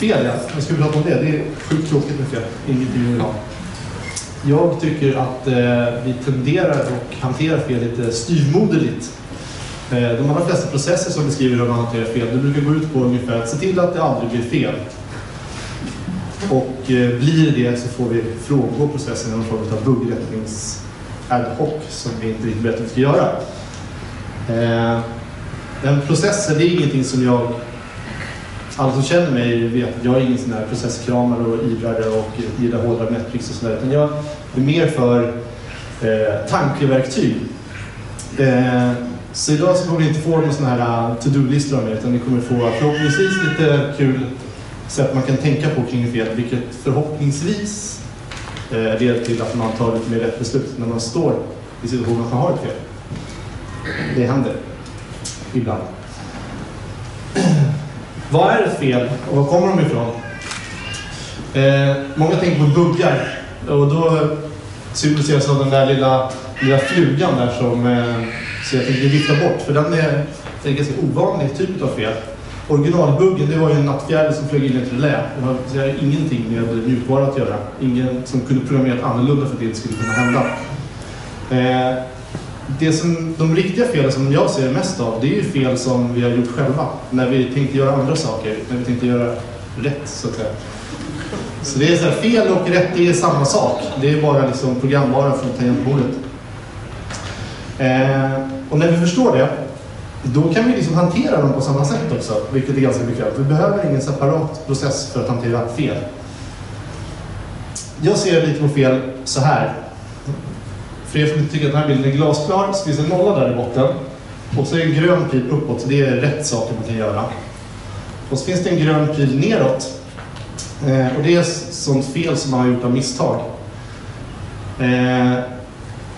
Fel, ja. Jag ska prata om det. Det är sjukt tråkigt med fel. Ingenting vill ha. Jag tycker att vi tenderar att hantera fel lite styvmoderligt. De allra flesta processer som beskriver hur man hanterar fel, det brukar gå ut på ungefär att se till att det aldrig blir fel. Och blir det så får vi frångå processen i någon form av buggrättnings ad hoc som vi inte riktigt vet hur vi ska göra. Den processen, det är ingenting som alla som känner mig vet. Jag är ingen sån här processkramare och ivrare och gillar hårdare metrics och sådär. Utan jag är mer för tankeverktyg. Så idag så kommer ni inte få någon sån här to-do-listor av mig, utan ni kommer få förhoppningsvis lite kul sätt man kan tänka på kring fel, vilket förhoppningsvis leder till att man tar lite mer rätt beslut när man står i situationen att man har ett fel. Det händer ibland. Vad är ett fel och var kommer de ifrån? Många tänker på buggar och då symboliseras av den där lilla flugan där som så jag tänkte vifta bort, för den är en ganska ovanlig typ av fel. Originalbuggen, det var ju en nattfjäril som flög in i ett relä. Det har ingenting med mjukvara att göra. Ingen som kunde programmera annorlunda för att det skulle kunna hända. De riktiga felen som jag ser mest av, det är ju fel som vi har gjort själva. När vi tänkte göra andra saker, när vi tänkte göra rätt, så att säga. Så det är så här, fel och rätt, det är samma sak. Det är bara liksom programvara från tangentbordet. Och när vi förstår det, då kan vi liksom hantera dem på samma sätt också, vilket är ganska bekvämt. Vi behöver ingen separat process för att hantera fel. Jag ser lite på fel så här. För er som inte tycker att den här bilden är glasklar, så finns en nolla där i botten. Och så är en grön pil uppåt, så det är rätt saker man kan göra. Och så finns det en grön pil neråt. Och det är sånt fel som man har gjort av misstag.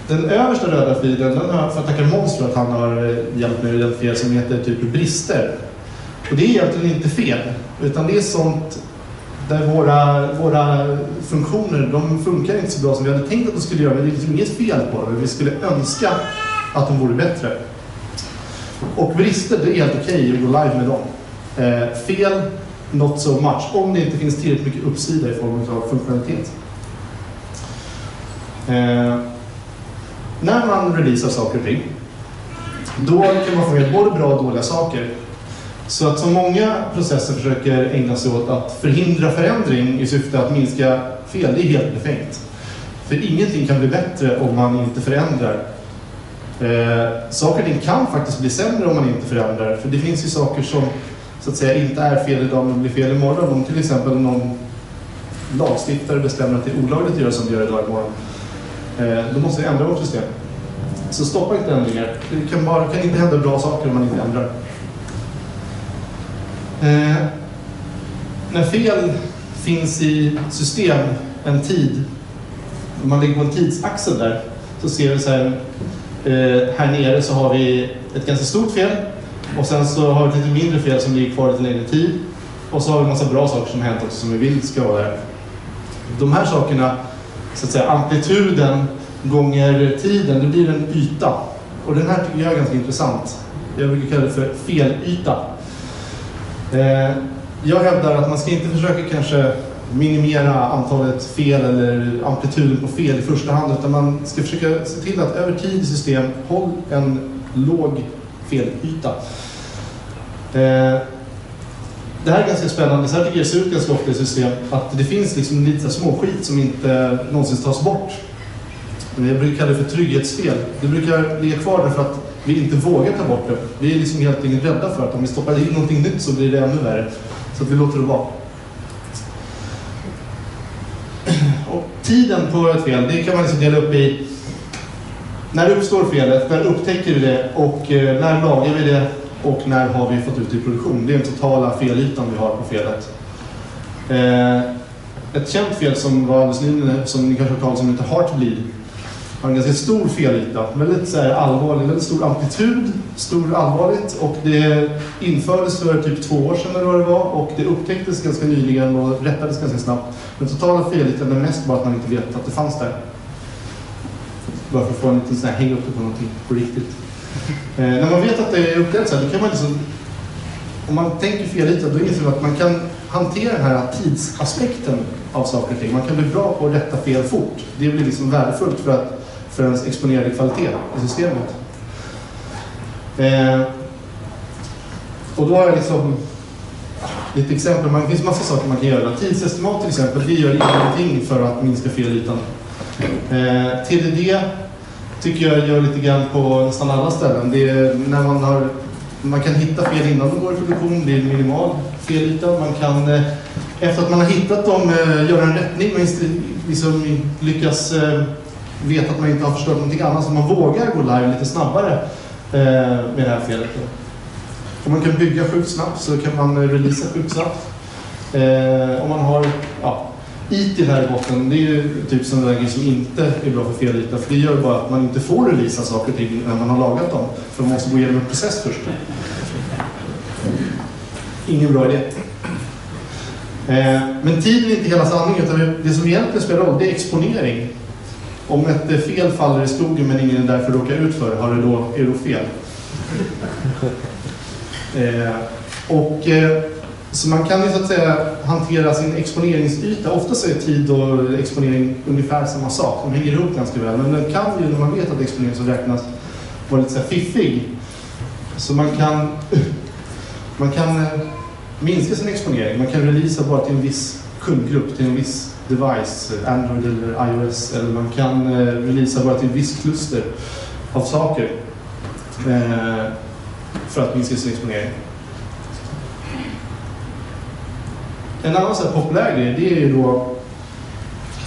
Den översta röda filen, den har jag för att tacka Måns för att han har hjälpt mig med den fel som heter typ brister. Och det är egentligen inte fel, utan det är sånt där våra funktioner, de funkar inte så bra som vi hade tänkt att de skulle göra, men det är liksom inget fel på dem. Vi skulle önska att de vore bättre. Och brister, det är helt okej att gå live med dem. Fel, not so much, om det inte finns tillräckligt mycket uppsida i form av funktionalitet. När man releasar saker och ting, då kan man få med både bra och dåliga saker. Så att så många processer försöker ägna sig åt att förhindra förändring i syfte att minska fel, det är helt befängt. För ingenting kan bli bättre om man inte förändrar. Saker och ting kan faktiskt bli sämre om man inte förändrar. För det finns ju saker som så att säga inte är fel idag men blir fel imorgon. Om till exempel någon lagstiftare bestämmer att det är olagligt att göra som det gör idag imorgon. Då måste vi ändra vårt system. Så stoppa inte ändringar. Det kan inte hända bra saker om man inte ändrar. När fel finns i system en tid, om man ligger på en tidsaxel där, så ser vi så här nere så har vi ett ganska stort fel och sen så har vi ett lite mindre fel som ligger kvar lite längre tid och så har vi en massa bra saker som har hänt också som vi vill ska vara där. De här sakerna, så att säga, amplituden gånger tiden, det blir en yta. Och den här tycker jag är ganska intressant. Jag brukar kalla det för felyta. Jag hävdar att man ska inte försöka kanske minimera antalet fel eller amplituden på fel i första hand, utan man ska försöka se till att över tid i system håll en låg felyta. Det här är ganska spännande, så här tycker jag ser ut ganska ofta i system, att det finns liksom lite småskit som inte någonsin tas bort. Jag brukar kalla det för trygghetsfel. Det brukar ligga kvar därför att vi inte vågar ta bort det. Vi är liksom helt enkelt rädda för att om vi stoppar in någonting nytt så blir det ännu värre. Så att vi låter det vara. Och tiden på ett fel, det kan man liksom dela upp i när uppstår felet, när upptäcker vi det och när lagar vi det och när har vi fått ut i produktion. Det är den totala felytan vi har på felet. Ett känt fel som var alldeles nyligen, som ni kanske har talat om, heter Heartbleed, har en ganska stor felyta, väldigt så här allvarlig, väldigt stor amplitud, stor allvarligt, och det infördes för typ 2 år sedan eller vad det var, och det upptäcktes ganska nyligen och rättades ganska snabbt. Den totala felytan är mest bara att man inte vet att det fanns där. Bara för att få en liten sån här häng upp på någonting på riktigt. När man vet att det är upptäckt så här, då kan man liksom, om man tänker felyta, då inser man att man kan hantera den här tidsaspekten av saker och ting. Man kan bli bra på att rätta fel fort. Det blir liksom värdefullt för ens exponerade kvalitet i systemet. Och då har jag liksom lite exempel. Det finns massa saker man kan göra. Tidsestimat till exempel, det gör ingenting för att minska felytan. TDD tycker jag gör lite grann på nästan alla ställen. Det är när man kan hitta fel innan de går i produktion, det är minimal felyta. Man kan, efter att man har hittat dem, göra en rättning. Man liksom lyckas veta att man inte har förstört någonting annat, så man vågar gå live lite snabbare med det här felet. Om man kan bygga sjukt snabbt så kan man releasa sjukt snabbt. Om man har ITIL här i botten, det är ju typ sån där grej som inte är bra för felyta. För det gör bara att man inte får releasa saker och ting när man har lagat dem. För man måste gå igenom en process först. Ingen bra idé. Men tiden är inte hela sanningen, utan det som egentligen spelar roll, det är exponering. Om ett fel faller i skogen men ingen är där för att råka ut för det, är det då fel. Så man kan ju så att säga hantera sin exponeringsyta. Ofta så är tid och exponering ungefär samma sak. De hänger ihop ganska väl. Men den kan ju, när man vet att exponering som räknas, vara lite så här fiffig. Så man kan minska sin exponering. Man kan releasa bara till en viss kundgrupp, till en viss device, Android eller iOS. Eller man kan releasa bara till en viss kluster av saker för att minska sin exponering. En annan så här populär grej, det är ju då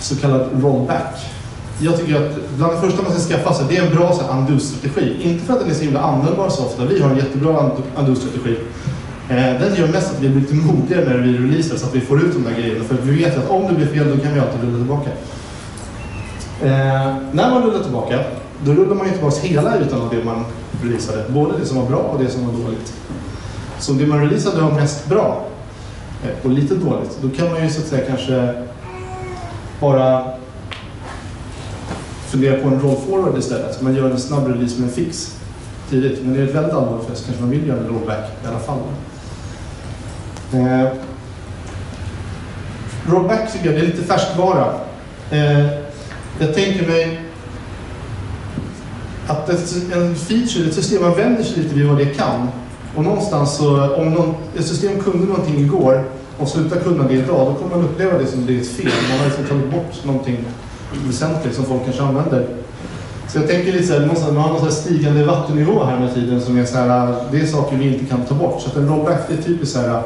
så kallad rollback. Jag tycker att bland det första man ska skaffa sig, det är en bra undo-strategi. Inte för att den är så himla användbar så ofta. Vi har en jättebra undo-strategi. Den gör mest att vi blir lite modigare när vi releasar, så att vi får ut de där grejerna. För vi vet att om det blir fel, då kan vi alltid rulla tillbaka. När man rullar tillbaka, då rullar man ju tillbaka hela utan av det man releasade. Både det som var bra och det som var dåligt. Så det man releasade var mest bra och lite dåligt, då kan man ju så att säga kanske bara fundera på en roll forward istället. Så man gör en snabb release med en fix tidigt. Men det är ett väldigt allvarligt för så kanske man vill göra en rollback i alla fall. Rollback tycker jag, det är lite färskvara. Jag tänker mig att en feature, ett system, man vänder sig lite vid vad det kan. Och någonstans så, om ett system kunde någonting igår och slutar kunna det idag, då kommer man uppleva det som det är ett fel. Man har liksom tagit bort någonting väsentligt som folk kanske använder. Så jag tänker lite så här, man har någon så här stigande vattennivå här med tiden som är så här, det är saker vi inte kan ta bort. Så att en rollback, det är typiskt så här,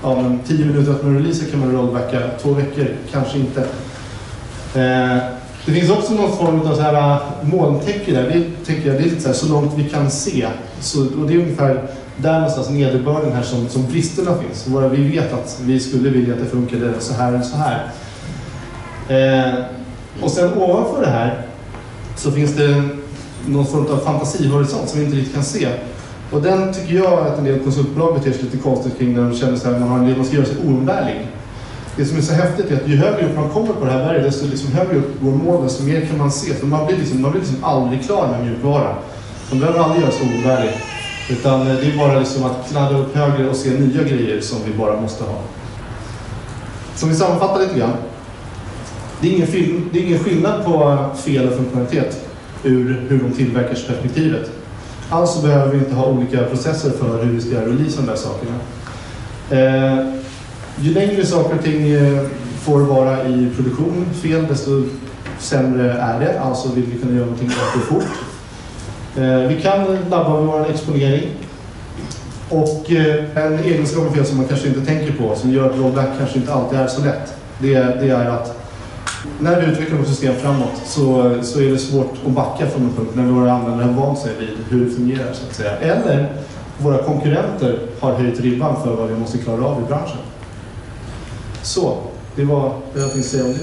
men 10 minuter att man releaser kan man rollbacka, 2 veckor kanske inte. Det finns också någon form av så här molntäcke där. Det tänker jag, det är lite så här, så långt vi kan se. Och det är ungefär där någonstans nederbörden här som bristerna finns. Bara vi vet att vi skulle vilja att det funkade så här eller så här. Och sen ovanför det här så finns det någon form av fantasihorisont som vi inte riktigt kan se. Och den tycker jag att en del konsultbolag beter sig lite konstigt kring när de känner sig att man ska göra sig oumbärlig. Det som är så häftigt är att ju högre upp man kommer på det här berget, desto liksom högre upp går målen, så mer kan man se. För man blir liksom aldrig klar med mjukvara. Man behöver aldrig göra sig oumbärlig. Utan det är bara liksom att knadda upp högre och se nya grejer som vi bara måste ha. Så vi sammanfattar lite grann. Det är ingen skillnad på fel och funktionalitet ur hur de tillverkars perspektivet. Alltså behöver vi inte ha olika processer för hur vi ska releasa de där sakerna. Ju längre saker och ting får vara i produktion fel, desto sämre är det. Alltså vill vi kunna göra någonting fort. Vi kan labba med vår exponering. Och en egenskap av fel som man kanske inte tänker på, som gör att rollback kanske inte alltid är så lätt, det är att när vi utvecklar vårt system framåt så är det svårt att backa från en punkt när våra användare har vant sig vid hur det fungerar, så att säga. Eller våra konkurrenter har höjt ribban för vad vi måste klara av i branschen. Så, det var det jag tänkte säga om det.